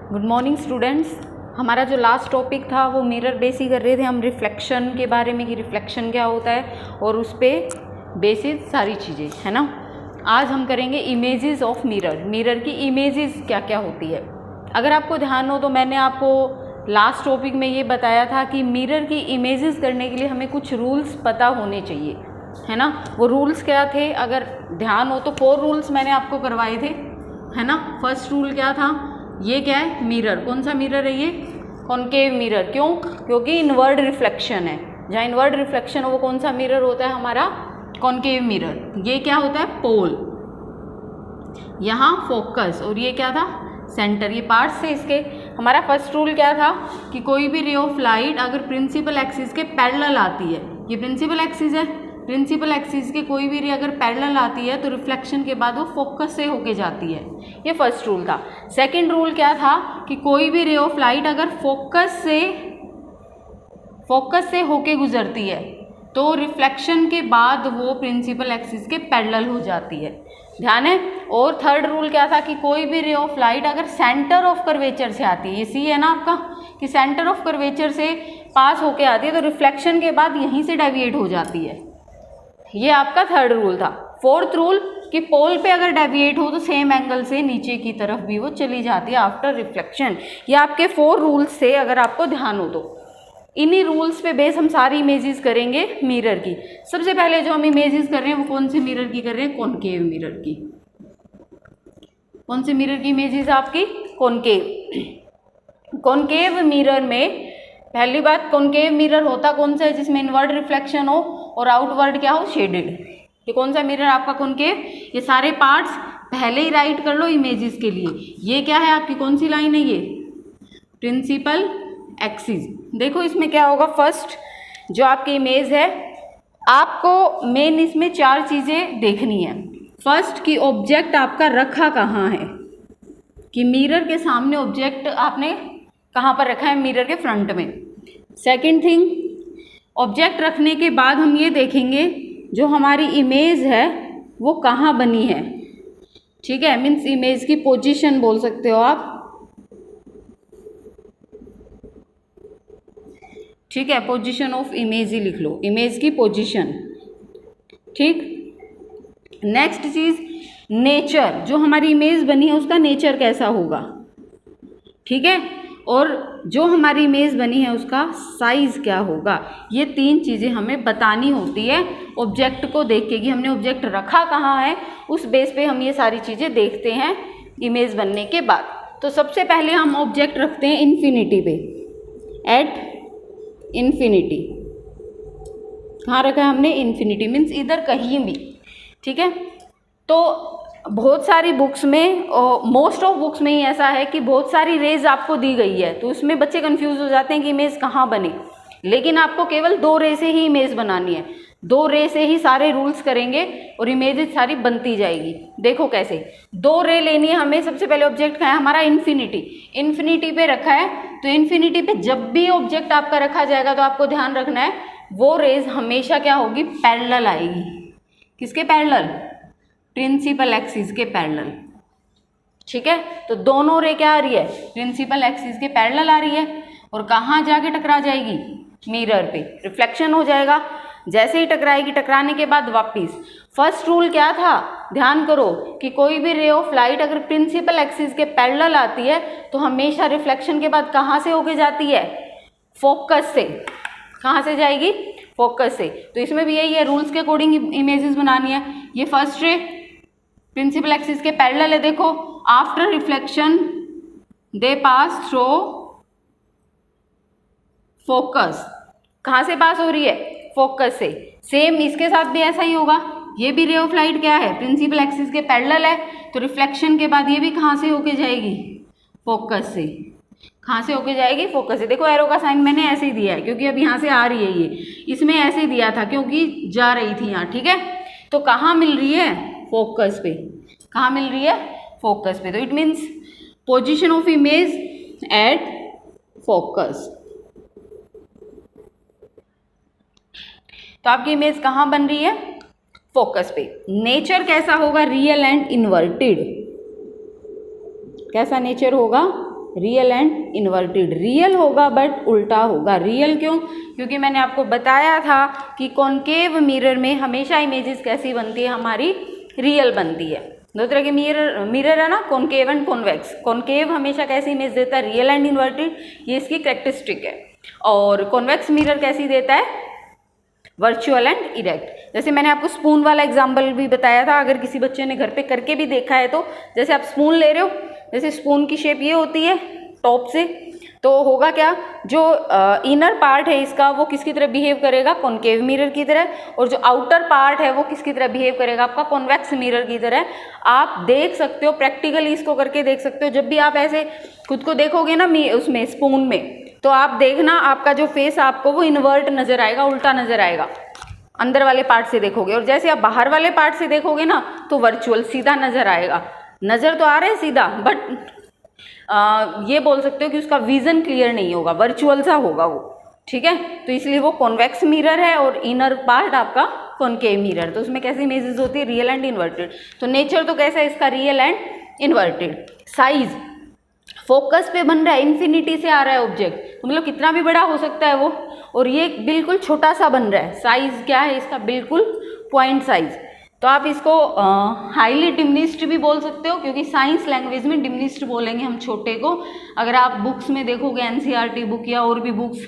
Good morning students. हमारा जो last topic था वो मिरर बेस ही कर रहे थे हम, रिफ्लेक्शन के बारे में कि रिफ्लेक्शन क्या होता है और उस पर बेसिस सारी चीज़ें, है ना। आज हम करेंगे इमेजेस ऑफ मिरर। मिरर की इमेजेस क्या क्या होती है। अगर आपको ध्यान हो तो मैंने आपको लास्ट टॉपिक में ये बताया था कि मिरर की इमेजेस करने के लिए हमें कुछ रूल्स पता होने चाहिए, है ना। वो रूल्स क्या थे, अगर ध्यान हो तो 4 रूल्स मैंने आपको करवाए थे, है ना। फर्स्ट रूल क्या था, ये क्या है, मिरर। कौन सा मिरर है ये, कॉनकेव मिरर। क्यों, क्योंकि इनवर्ड रिफ्लेक्शन है। जहाँ इनवर्ड रिफ्लेक्शन हो वो कौन सा मिरर होता है, हमारा कॉनकेव मिरर। ये क्या होता है, पोल, यहाँ फोकस, और ये क्या था, सेंटर। ये पार्ट्स थे इसके। हमारा फर्स्ट रूल क्या था कि कोई भी रे ऑफ लाइट अगर प्रिंसिपल एक्सिस के पैरेलल आती है, ये प्रिंसिपल एक्सिस है, प्रिंसिपल एक्सिस के कोई भी रे अगर पैरेलल आती है तो रिफ्लेक्शन के बाद वो फोकस से होके जाती है। ये फर्स्ट रूल था। सेकंड रूल क्या था कि कोई भी रे ऑफ लाइट अगर फोकस से होके गुजरती है तो रिफ्लेक्शन के बाद वो प्रिंसिपल एक्सिस के पैरेलल हो जाती है, ध्यान है। और थर्ड रूल क्या था कि कोई भी रे ऑफ लाइट अगर सेंटर ऑफ कर्वेचर से आती है, ये सी है ना आपका, कि सेंटर ऑफ कर्वेचर से पास होके आती है तो रिफ्लेक्शन के बाद यहीं से डेविएट हो जाती है। ये आपका थर्ड रूल था। फोर्थ रूल कि पोल पे अगर डेविएट हो तो सेम एंगल से नीचे की तरफ भी वो चली जाती है आफ्टर रिफ्लेक्शन। ये आपके 4 रूल्स थे, अगर आपको ध्यान हो तो। इन्हीं रूल्स पे बेस हम सारी इमेजेस करेंगे मिरर की। सबसे पहले जो हम इमेजेस कर रहे हैं वो कौन से मिरर की कर रहे हैं, कॉनकेव मिरर की। कौन से मिरर की इमेजेस आपकी, कॉनकेव। कॉनकेव मिरर में पहली बात, कॉनकेव मिरर होता कौन सा है, जिसमें इनवर्ड रिफ्लेक्शन हो और आउटवर्ड क्या हो, शेडेड। ये कौन सा मिरर आपका कॉनकेव। ये सारे पार्ट्स पहले ही राइट कर लो इमेजेस के लिए। ये क्या है आपकी, कौन सी लाइन है ये, प्रिंसिपल एक्सिस। देखो इसमें क्या होगा, फर्स्ट जो आपकी इमेज है, आपको मेन इसमें 4 चीज़ें देखनी है। फर्स्ट कि ऑब्जेक्ट आपका रखा कहाँ है, कि मिरर के सामने ऑब्जेक्ट आपने कहाँ पर रखा है, मिरर के फ्रंट में। सेकंड थिंग, ऑब्जेक्ट रखने के बाद हम ये देखेंगे जो हमारी इमेज है वो कहाँ बनी है, ठीक है। मीन्स इमेज की पोजीशन बोल सकते हो आप, ठीक है। पोजीशन ऑफ इमेज ही लिख लो, इमेज की पोजीशन, ठीक। नेक्स्ट चीज, नेचर, जो हमारी इमेज बनी है उसका नेचर कैसा होगा, ठीक है। और जो हमारी इमेज बनी है उसका साइज क्या होगा। ये 3 चीज़ें हमें बतानी होती है ऑब्जेक्ट को देख के, कि हमने ऑब्जेक्ट रखा कहाँ है। उस बेस पे हम ये सारी चीज़ें देखते हैं इमेज बनने के बाद। तो सबसे पहले हम ऑब्जेक्ट रखते हैं इन्फिनिटी पे, एट इन्फिनिटी। कहाँ रखा है हमने, इन्फिनिटी, मीन्स इधर कहीं भी, ठीक है। तो बहुत सारी बुक्स में, मोस्ट ऑफ बुक्स में ही ऐसा है कि बहुत सारी रेज आपको दी गई है तो उसमें बच्चे कंफ्यूज हो जाते हैं कि इमेज कहाँ बने। लेकिन आपको केवल 2 रे से ही इमेज बनानी है, 2 रे से ही सारे रूल्स करेंगे और इमेजेस सारी बनती जाएगी। देखो कैसे, 2 रे लेनी है हमें। सबसे पहले ऑब्जेक्ट का है हमारा इन्फिनिटी, इन्फिनिटी पे रखा है तो इन्फिनिटी पे जब भी ऑब्जेक्ट आपका रखा जाएगा तो आपको ध्यान रखना है वो रेज हमेशा क्या होगी, पैरेलल आएगी। किसके पैरेलल, प्रिंसिपल एक्सिस के पैरेलल, ठीक है। तो दोनों रे क्या आ रही है, प्रिंसिपल एक्सिस के पैरेलल आ रही है। और कहाँ जाके टकरा जाएगी, मिरर पे, रिफ्लेक्शन हो जाएगा। जैसे ही टकराएगी, टकराने के बाद वापिस। फर्स्ट रूल क्या था, ध्यान करो कि कोई भी रे ऑफ लाइट अगर प्रिंसिपल एक्सिस के पैरेलल आती है तो हमेशा रिफ्लेक्शन के बाद कहाँ से होके जाती है, फोकस से। कहाँ से जाएगी, फोकस से। तो इसमें भी यही है, रूल्स के अकॉर्डिंग इमेजेस बनानी है। ये फर्स्ट रे प्रिंसिपल एक्सिस के पैरेलल है, देखो। आफ्टर रिफ्लेक्शन दे पास थ्रू फोकस। कहाँ से पास हो रही है, फोकस से। सेम इसके साथ भी ऐसा ही होगा। ये भी रे ऑफ लाइट क्या है, प्रिंसिपल एक्सिस के पैरेलल है तो रिफ्लेक्शन के बाद ये भी कहाँ से होके जाएगी, फोकस से। कहाँ से होके जाएगी, फोकस से। देखो एरो का साइन मैंने ऐसे ही दिया है क्योंकि अब यहाँ से आ रही है, ये इसमें ऐसे ही दिया था क्योंकि जा रही थी यहाँ, ठीक है। तो कहाँ मिल रही है, फोकस पे। कहाँ मिल रही है, फोकस पे। तो it means position of image at focus. तो आपकी इमेज कहाँ बन रही है, फोकस पे। नेचर कैसा होगा, रियल एंड इन्वर्टेड। कैसा नेचर होगा, रियल एंड इन्वर्टेड। रियल होगा बट उल्टा होगा। रियल क्यों? क्योंकि मैंने आपको बताया था कि कॉनकेव मिरर में हमेशा इमेजेस कैसी बनती है, हमारी रियल बनती है। दो तरह के मिरर है ना, कॉनकेव एंड कॉन्वेक्स। कॉनकेव हमेशा कैसी इमेज देता है, रियल एंड इन्वर्टेड, ये इसकी कैरेक्टरिस्टिक है। और कॉन्वेक्स मिरर कैसी देता है, वर्चुअल एंड इरेक्ट। जैसे मैंने आपको स्पून वाला एग्जाम्पल भी बताया था, अगर किसी बच्चे ने घर पे करके भी देखा है तो जैसे आप स्पून ले रहे हो, जैसे स्पून की शेप ये होती है टॉप से, तो होगा क्या, जो इनर पार्ट है इसका वो किसकी तरह बिहेव करेगा, कॉनकेव मिरर की तरह, और जो आउटर पार्ट है वो किसकी तरह बिहेव करेगा, आपका कॉन्वेक्स मिरर की तरह। आप देख सकते हो, प्रैक्टिकली इसको करके देख सकते हो। जब भी आप ऐसे खुद को देखोगे ना उसमें स्पून में, तो आप देखना आपका जो फेस आपको वो इन्वर्ट नजर आएगा, उल्टा नजर आएगा अंदर वाले पार्ट से देखोगे, और जैसे आप बाहर वाले पार्ट से देखोगे ना तो वर्चुअल सीधा नजर आएगा। नजर तो आ रहा है सीधा, बट ये बोल सकते हो कि उसका विजन क्लियर नहीं होगा, वर्चुअल सा होगा वो, ठीक है। तो इसलिए वो कॉन्वेक्स मिरर है और इनर पार्ट आपका कॉनकेव मिरर। तो उसमें कैसी इमेजेस होती है, रियल एंड इन्वर्टेड। तो नेचर तो कैसा है इसका, real and inverted. Size focus पे बन रहा है, इन्फिनिटी से आ रहा है ऑब्जेक्ट, तो मतलब कितना भी बड़ा हो सकता है वो, और ये बिल्कुल छोटा सा बन रहा है। साइज क्या है इसका, बिल्कुल पॉइंट साइज। तो आप इसको हाईली डिमिनिस्ड भी बोल सकते हो, क्योंकि साइंस लैंग्वेज में डिमिनिस्ड बोलेंगे हम छोटे को। अगर आप बुक्स में देखोगे, एनसीईआरटी बुक या और भी बुक्स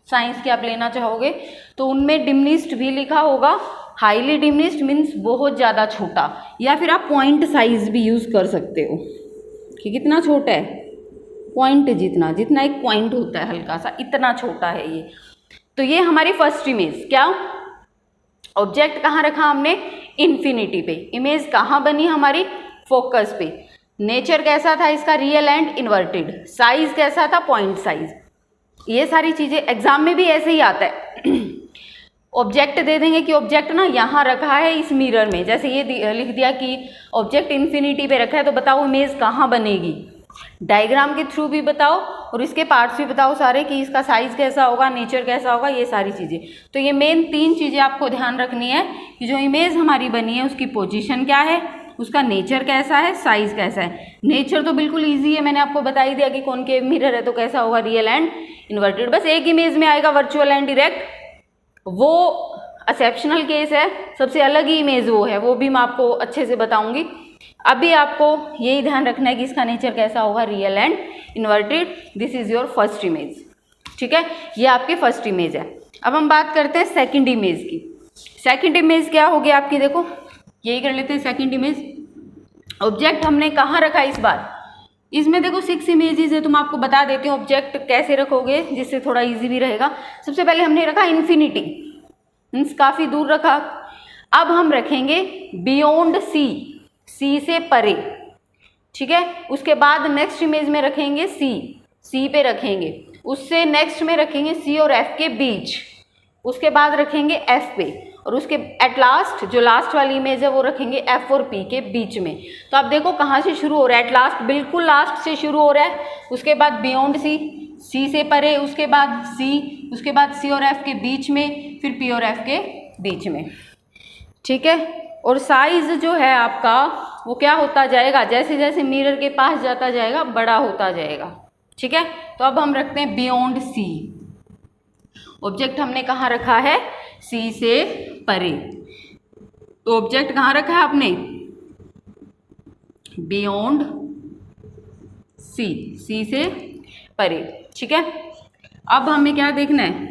साइंस की आप लेना चाहोगे, तो उनमें डिमिनिस्ड भी लिखा होगा। हाईली डिमिनिस्ड मीन्स बहुत ज़्यादा छोटा, या फिर आप पॉइंट साइज भी यूज़ कर सकते हो कि कितना छोटा है, पॉइंट जितना, जितना एक पॉइंट होता है हल्का सा, इतना छोटा है ये। तो ये हमारी फर्स्ट इमेज, क्या ऑब्जेक्ट कहाँ रखा हमने, इन्फिनिटी पे। इमेज कहाँ बनी हमारी, फोकस पे। नेचर कैसा था इसका, रियल एंड इन्वर्टेड। साइज कैसा था, पॉइंट साइज। ये सारी चीजें एग्जाम में भी ऐसे ही आता है। ऑब्जेक्ट दे देंगे कि ऑब्जेक्ट ना यहाँ रखा है इस मिरर में, जैसे ये लिख दिया कि ऑब्जेक्ट इन्फिनिटी पे रखा है, तो बताओ इमेज कहाँ बनेगी। डायग्राम के थ्रू भी बताओ और इसके पार्ट्स भी बताओ सारे, कि इसका साइज कैसा होगा, नेचर कैसा होगा, ये सारी चीज़ें। तो ये मेन 3 चीज़ें आपको ध्यान रखनी है कि जो इमेज हमारी बनी है उसकी पोजीशन क्या है, उसका नेचर कैसा है, साइज कैसा है। नेचर तो बिल्कुल ईजी है, मैंने आपको बता ही दिया कि कॉनकेव मिरर है तो कैसा होगा, रियल एंड इन्वर्टेड। बस एक इमेज में आएगा वर्चुअल एंड डायरेक्ट, वो एक्सेप्शनल केस है, सबसे अलग ही इमेज वो है, वो भी मैं आपको अच्छे से बताऊंगी। अभी आपको यही ध्यान रखना है कि इसका नेचर कैसा होगा, real and inverted. This is your first image, ठीक है, ये आपकी फर्स्ट इमेज है। अब हम बात करते हैं सेकंड इमेज की। सेकंड इमेज क्या होगी आपकी, देखो यही कर लेते हैं। सेकंड इमेज, ऑब्जेक्ट हमने कहाँ रखा इस बार, इसमें देखो 6 इमेजेस है, तो मैं आपको बता देती हूँ ऑब्जेक्ट कैसे रखोगे जिससे थोड़ा इजी भी रहेगा। सबसे पहले हमने रखा इन्फिनिटी, मीन्स काफ़ी दूर रखा। अब हम रखेंगे बियॉन्ड सी, सी से परे, ठीक है। उसके बाद नेक्स्ट इमेज में रखेंगे सी, सी पे रखेंगे। उससे नेक्स्ट में रखेंगे सी और एफ के बीच, उसके बाद रखेंगे एफ पे, और उसके एट लास्ट जो लास्ट वाली इमेज है वो रखेंगे एफ और पी के बीच में। तो आप देखो कहाँ से शुरू हो रहा है, एट लास्ट बिल्कुल लास्ट से शुरू हो रहा है, उसके बाद बियॉन्ड सी, सी से परे, उसके बाद सी, उसके बाद सी और एफ के बीच में, फिर पी और एफ के बीच में, ठीक है। और साइज जो है आपका वो क्या होता जाएगा, जैसे जैसे मिरर के पास जाता जाएगा बड़ा होता जाएगा, ठीक है। तो अब हम रखते हैं बियॉन्ड सी। ऑब्जेक्ट हमने कहाँ रखा है, सी से परे। तो ऑब्जेक्ट कहाँ रखा है आपने, बियॉन्ड सी, सी से परे, ठीक है। अब हमें क्या देखना है,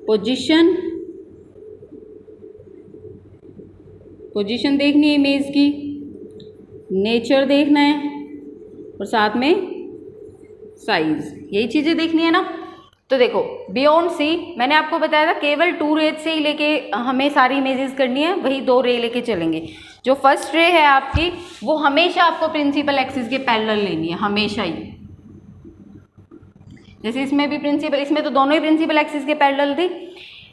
पोजीशन, पोजीशन देखनी है इमेज की, नेचर देखना है, और साथ में साइज, यही चीज़ें देखनी है ना। तो देखो बियॉन्ड सी मैंने आपको बताया था केवल 2 रेज से ही लेके हमें सारी इमेजेस करनी है, वही 2 रे लेके चलेंगे। जो फर्स्ट रे है आपकी वो हमेशा आपको प्रिंसिपल एक्सिस के पैरेलल लेनी है, हमेशा ही। जैसे इसमें भी प्रिंसिपल, इसमें तो दोनों ही प्रिंसिपल एक्सिस के पैरेलल थी,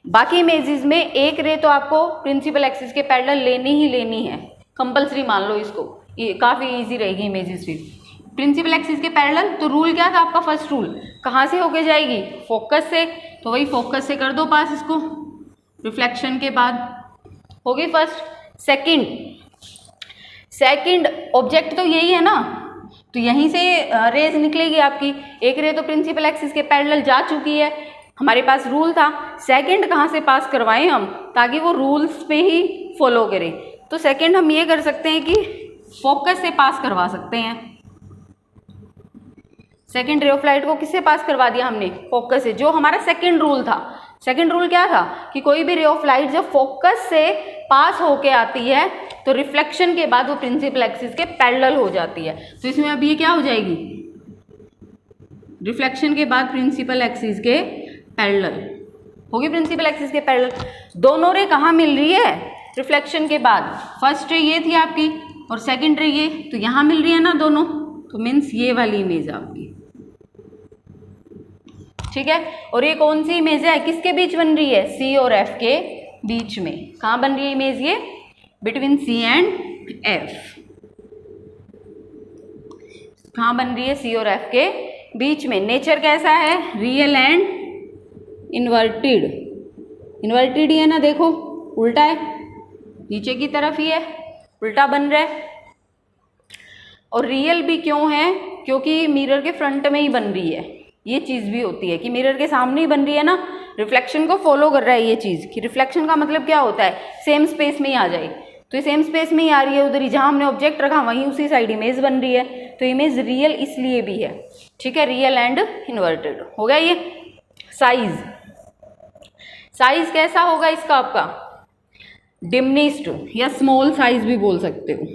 बाकी इमेजेस में एक रे तो आपको प्रिंसिपल एक्सिस के पैरेलल लेनी ही लेनी है, कंपलसरी मान लो इसको, ये काफ़ी इजी रहेगी इमेजेस फिर। प्रिंसिपल एक्सिस के पैरेलल, तो रूल क्या था आपका, फर्स्ट रूल कहाँ से होके जाएगी, फोकस से, तो वही फोकस से कर दो पास इसको, रिफ्लेक्शन के बाद होगी फर्स्ट। सेकंड ऑब्जेक्ट तो यही है ना, तो यहीं से रेज निकलेगी आपकी। एक रे तो प्रिंसिपल एक्सिस के पैरेलल जा चुकी है, हमारे पास रूल था। सेकंड कहाँ से पास करवाएं हम, ताकि वो रूल्स पे ही फॉलो करें। तो सेकंड हम ये कर सकते हैं कि फोकस से पास करवा सकते हैं। सेकंड रे ऑफ लाइट को किससे पास करवा दिया हमने, फोकस से, जो हमारा सेकंड रूल था। सेकंड रूल क्या था कि कोई भी रे ऑफ लाइट जब फोकस से पास होके आती है तो रिफ्लेक्शन के बाद वो प्रिंसिपल एक्सिस के पैरेलल हो जाती है। तो इसमें अब ये क्या हो जाएगी, रिफ्लेक्शन के बाद प्रिंसिपल एक्सिस के पैरेलल होगी, प्रिंसिपल एक्सिस के पैरेलल। दोनों रे कहाँ मिल रही है, रिफ्लेक्शन के बाद। फर्स्ट रे ये थी आपकी और सेकंड रे ये, तो यहाँ मिल रही है ना दोनों, तो मीन्स ये वाली इमेज आपकी, ठीक है। और ये कौन सी इमेज है, किसके बीच बन रही है, सी और एफ के बीच में। कहाँ बन रही है इमेज ये, बिटवीन सी एंड एफ। कहाँ बन रही है, सी और एफ के बीच में। नेचर कैसा है, रियल एंड इन्वर्टेड। इन्वर्टेड ही है ना, देखो उल्टा है, नीचे की तरफ ही है, उल्टा बन रहा है। और रियल भी क्यों है, क्योंकि मिरर के फ्रंट में ही बन रही है। ये चीज़ भी होती है कि मिरर के सामने ही बन रही है ना, रिफ्लेक्शन को फॉलो कर रहा है ये चीज़। कि रिफ्लेक्शन का मतलब क्या होता है, सेम स्पेस में ही आ जाए। तो ये सेम स्पेस में ही आ रही है, उधर ही जहाँ हमने ऑब्जेक्ट रखा वहीं उसी साइड इमेज बन रही है। तो इमेज रियल इसलिए भी है, ठीक है, रियल एंड इन्वर्टेड हो गया ये। साइज, साइज कैसा होगा इसका आपका, डिमिनिश्ड या स्मॉल साइज भी बोल सकते हो।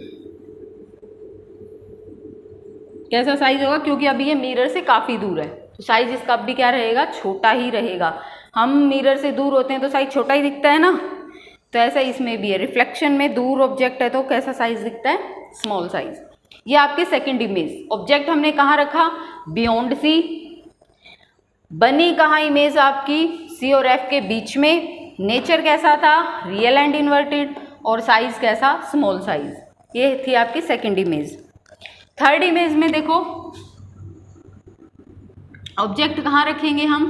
कैसा साइज होगा, क्योंकि अभी ये मिरर से काफ़ी दूर है, तो साइज इसका अब भी क्या रहेगा, छोटा ही रहेगा। हम मिरर से दूर होते हैं तो साइज छोटा ही दिखता है ना, तो ऐसा इसमें भी है। रिफ्लेक्शन में दूर ऑब्जेक्ट है तो कैसा साइज दिखता है, स्मॉल साइज। ये आपके सेकंड इमेज, ऑब्जेक्ट हमने कहाँ रखा, बियॉन्ड सी। बनी कहाँ इमेज आपकी, सी और एफ के बीच में। नेचर कैसा था, रियल एंड इन्वर्टेड। और साइज कैसा, स्मॉल साइज। ये थी आपकी सेकंड इमेज। थर्ड इमेज में देखो, ऑब्जेक्ट कहाँ रखेंगे हम,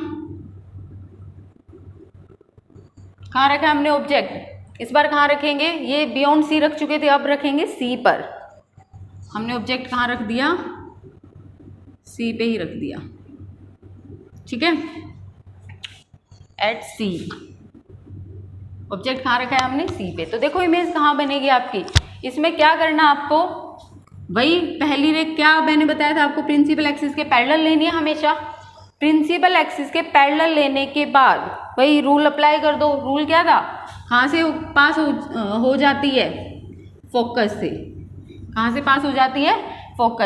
कहाँ रखा हमने ऑब्जेक्ट, इस बार कहाँ रखेंगे, ये बियॉन्ड सी रख चुके थे, अब रखेंगे सी पर। हमने ऑब्जेक्ट कहाँ रख दिया, सी पे ही रख दिया, ठीक है, एट सी। ऑब्जेक्ट कहाँ रखा है हमने, सी पे। तो देखो इमेज कहाँ बनेगी आपकी। इसमें क्या करना आपको, वही पहली रे क्या मैंने बताया था आपको, प्रिंसिपल एक्सिस के पैरेलल लेनी है हमेशा। प्रिंसिपल एक्सिस के पैरेलल लेने के बाद वही रूल अप्लाई कर दो। रूल क्या था, कहाँ से पास हो जाती है, फोकस से। कहाँ से पास हो जाती है, फोकस।